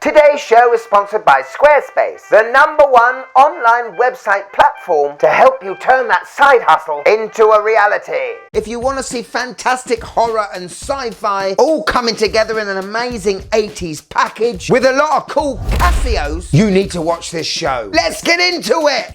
Today's show is sponsored by Squarespace, the #1 online website platform to help you turn that side hustle into a reality. If you want to see fantastic horror and sci-fi all coming together in an amazing 80s package with a lot of cool Casios, you need to watch this show. Let's get into it!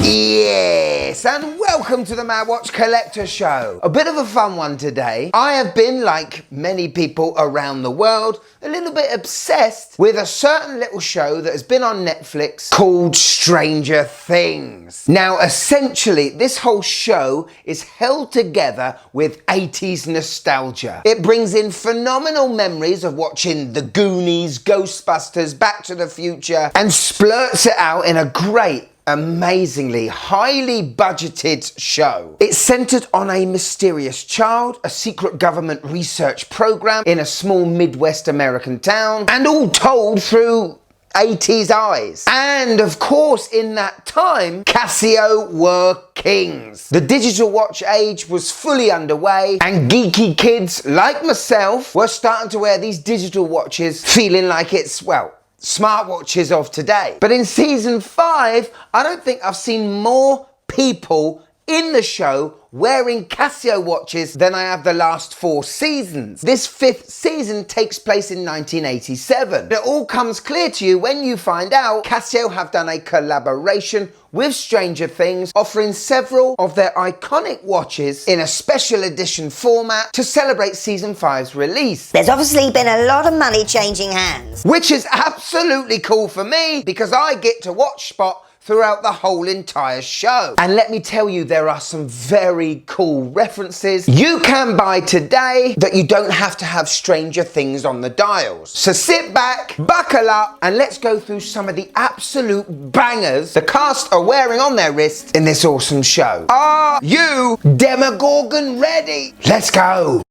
Yes, and welcome to the Mad Watch Collector Show. A bit of a fun one today. I have been, like many people around the world, a little bit obsessed with a certain little show that has been on Netflix called Stranger Things. Now, essentially, this whole show is held together with 80s nostalgia. It brings in phenomenal memories of watching The Goonies, Ghostbusters, Back to the Future, and splurts it out in a great, amazingly highly budgeted show. It's centered on a mysterious child, a secret government research program in a small Midwest American town, and all told through 80s eyes. And of course, in that time, Casio were kings. The digital watch age was fully underway, and geeky kids like myself were starting to wear these digital watches feeling like it's, well, smartwatches of today. But in season 5, I don't think I've seen more people in the show wearing Casio watches than I have the last 4 seasons. This 5th season takes place in 1987. It all comes clear to you when you find out Casio have done a collaboration with Stranger Things, offering several of their iconic watches in a special edition format to celebrate season 5's release. There's obviously been a lot of money changing hands. Which is absolutely cool for me, because I get to watch Spot throughout the whole entire show. And let me tell you, there are some very cool references you can buy today that you don't have to have Stranger Things on the dials. So sit back, buckle up, and let's go through some of the absolute bangers the cast are wearing on their wrists in this awesome show. Are you Demogorgon ready? Let's go.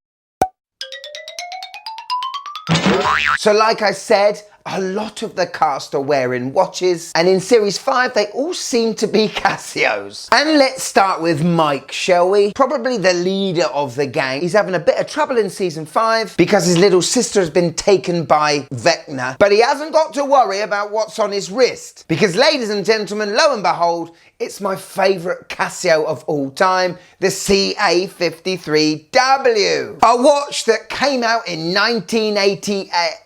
So like I said, a lot of the cast are wearing watches, and in series 5 they all seem to be Casios. And let's start with Mike, shall we? Probably the leader of the gang. He's having a bit of trouble in season 5 because his little sister has been taken by Vecna, but he hasn't got to worry about what's on his wrist, because ladies and gentlemen, lo and behold, it's my favourite Casio of all time, the CA-53W. A watch that came out in 1988.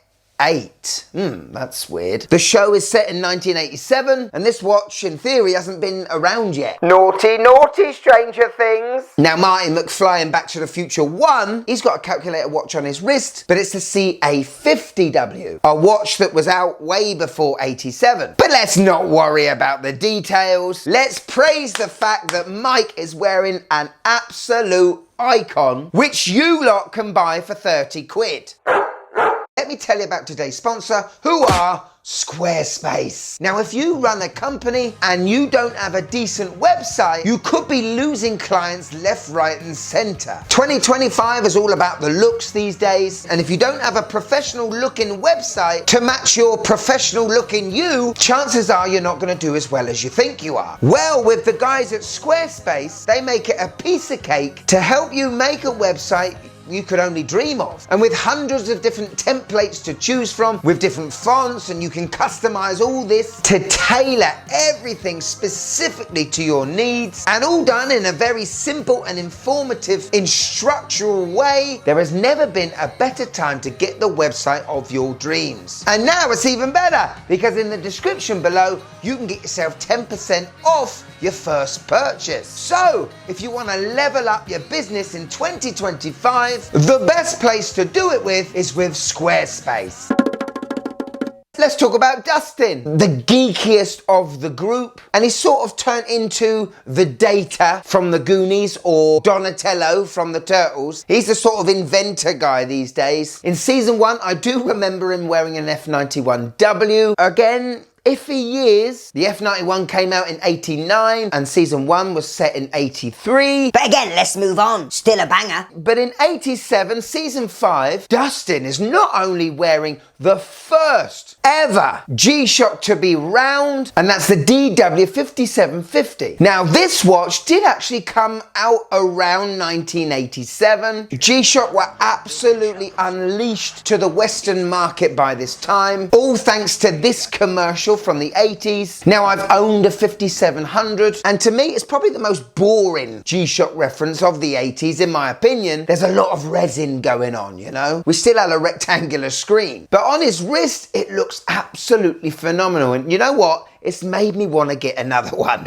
That's weird. The show is set in 1987, and this watch, in theory, hasn't been around yet. Naughty, naughty Stranger Things. Now, Marty McFly in Back to the Future 1, he's got a calculator watch on his wrist, but it's the CA-50W, a watch that was out way before 87. But let's not worry about the details. Let's praise the fact that Mike is wearing an absolute icon, which you lot can buy for 30 quid. Let me tell you about today's sponsor, who are Squarespace. Now, if you run a company and you don't have a decent website, you could be losing clients left, right, and center. 2025 is all about the looks these days, and if you don't have a professional looking website to match your professional looking you, chances are you're not going to do as well as you think you are. Well, with the guys at Squarespace, they make it a piece of cake to help you make a website you could only dream of. And with hundreds of different templates to choose from, with different fonts, and you can customize all this to tailor everything specifically to your needs, and all done in a very simple and informative instructional way. There has never been a better time to get the website of your dreams. And now it's even better, because in the description below, you can get yourself 10% off your first purchase. So, if you want to level up your business in 2025, the best place to do it with is with Squarespace. Let's talk about Dustin, the geekiest of the group, and he's sort of turned into the Data from the Goonies or Donatello from the Turtles. He's the sort of inventor guy these days. In season 1, I do remember him wearing an F91W. Again, iffy years. The F91 came out in 89 and season 1 was set in 83. But again, let's move on. Still a banger. But in 87, season 5, Dustin is not only wearing the first ever G-Shock to be round, and that's the DW5750. Now this watch did actually come out around 1987. G-Shock were absolutely unleashed to the Western market by this time, all thanks to this commercial from the 80s. Now I've owned a 5700, and to me it's probably the most boring G-Shock reference of the 80s in my opinion. There's a lot of resin going on, you know. We still had a rectangular screen, but on his wrist it looks absolutely phenomenal, and you know what? It's made me want to get another one.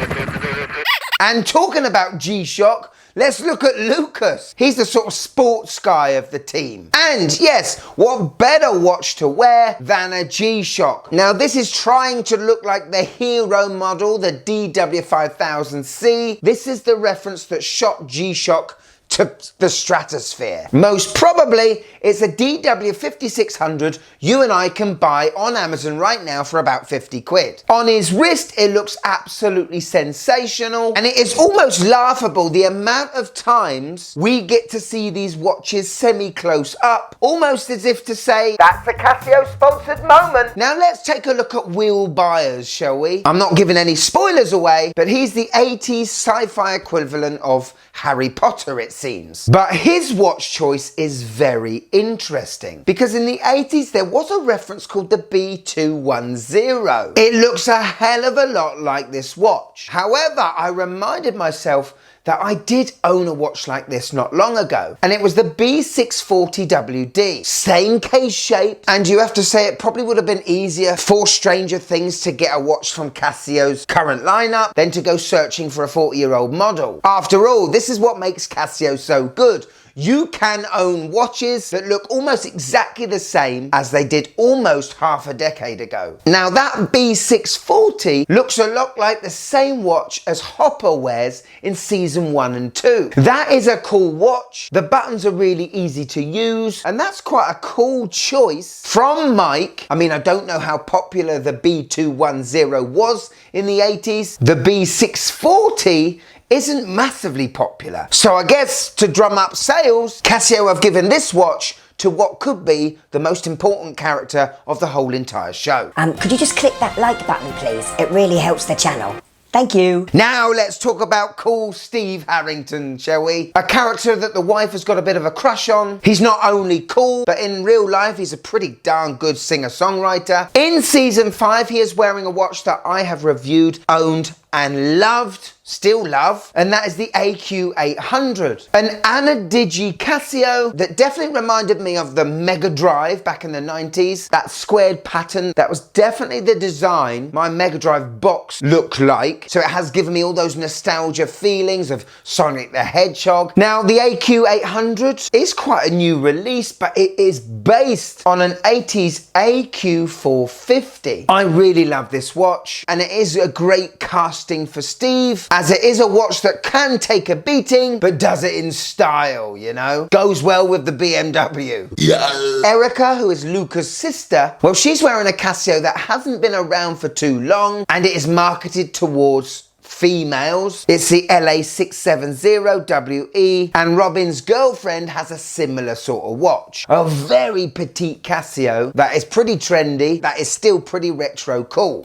And talking about G-Shock, let's look at Lucas. He's the sort of sports guy of the team. And yes, what better watch to wear than a G-Shock? Now this is trying to look like the hero model, the DW5000C. This is the reference that shot G-Shock to the stratosphere. Most probably, it's a DW5600 you and I can buy on Amazon right now for about 50 quid. On his wrist, it looks absolutely sensational, and it is almost laughable the amount of times we get to see these watches semi-close up, almost as if to say, that's a Casio sponsored moment. Now let's take a look at Will Byers, shall we? I'm not giving any spoilers away, but he's the 80s sci-fi equivalent of Harry Potter, it seems. But his watch choice is very interesting, because in the 80s there was a reference called the B210. It looks a hell of a lot like this watch. However, I reminded myself that I did own a watch like this not long ago, and it was the B640WD. Same case shape, and you have to say it probably would have been easier for Stranger Things to get a watch from Casio's current lineup than to go searching for a 40-year-old model. After all, this is what makes Casio so good. You can own watches that look almost exactly the same as they did almost half a decade ago. Now that B640 looks a lot like the same watch as Hopper wears in season 1 and 2. That is a cool watch. The buttons are really easy to use, and that's quite a cool choice from Mike. I mean, I don't know how popular the B210 was in the 80s. The B640 isn't massively popular. So I guess to drum up sales, Casio have given this watch to what could be the most important character of the whole entire show. Could you just click that like button, please? It really helps the channel. Thank you. Now let's talk about cool Steve Harrington, shall we? A character that the wife has got a bit of a crush on. He's not only cool, but in real life he's a pretty darn good singer-songwriter. In season 5 he is wearing a watch that I have reviewed, owned and loved, still love, and that is the AQ800. An Anadigi Casio that definitely reminded me of the Mega Drive back in the 90s. That squared pattern, that was definitely the design my Mega Drive box looked like. So it has given me all those nostalgia feelings of Sonic the Hedgehog. Now the AQ800 is quite a new release, but it is based on an 80s AQ450. I really love this watch, and it is a great casting for Steve, as it is a watch that can take a beating, but does it in style, you know? Goes well with the BMW. Yeah. Erica, who is Luca's sister, well, she's wearing a Casio that hasn't been around for too long, and it is marketed towards females. It's the LA670WE, and Robin's girlfriend has a similar sort of watch. A very petite Casio that is pretty trendy, that is still pretty retro cool.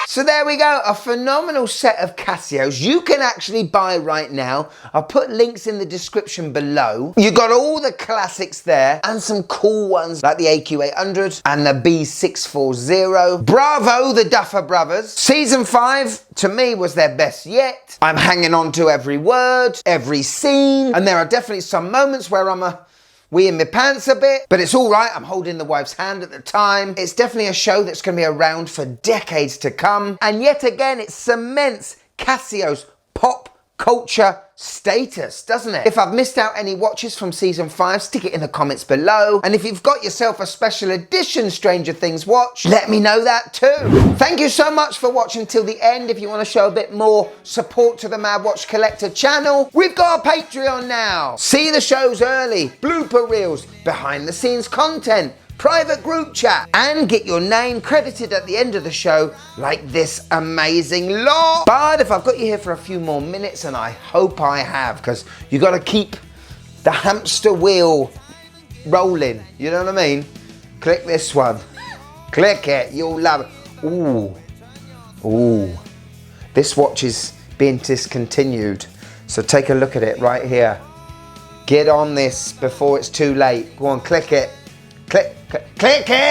So there we go, a phenomenal set of Casios you can actually buy right now. I'll put links in the description below. You got all the classics there and some cool ones like the AQ800 and the B640. Bravo, the Duffer Brothers. Season 5, to me, was their best yet. I'm hanging on to every word, every scene, and there are definitely some moments where I'm wee in my pants a bit, but it's all right. I'm holding the wife's hand at the time. It's definitely a show that's going to be around for decades to come. And yet again, it cements Casio's pop culture status, doesn't it? If I've missed out any watches from season 5, stick it in the comments below. And if you've got yourself a special edition Stranger Things watch, let me know that too. Thank you so much for watching till the end. If you want to show a bit more support to the Mad Watch Collector channel, we've got a Patreon now. See the shows early, blooper reels, behind the scenes content, private group chat, and get your name credited at the end of the show like this amazing lot. But if I've got you here for a few more minutes, and I hope I have, because you got to keep the hamster wheel rolling, you know what I mean? Click this one. Click it, you'll love it. Ooh. Ooh. This watch is being discontinued, so take a look at it right here. Get on this before it's too late. Go on, click it. Click it.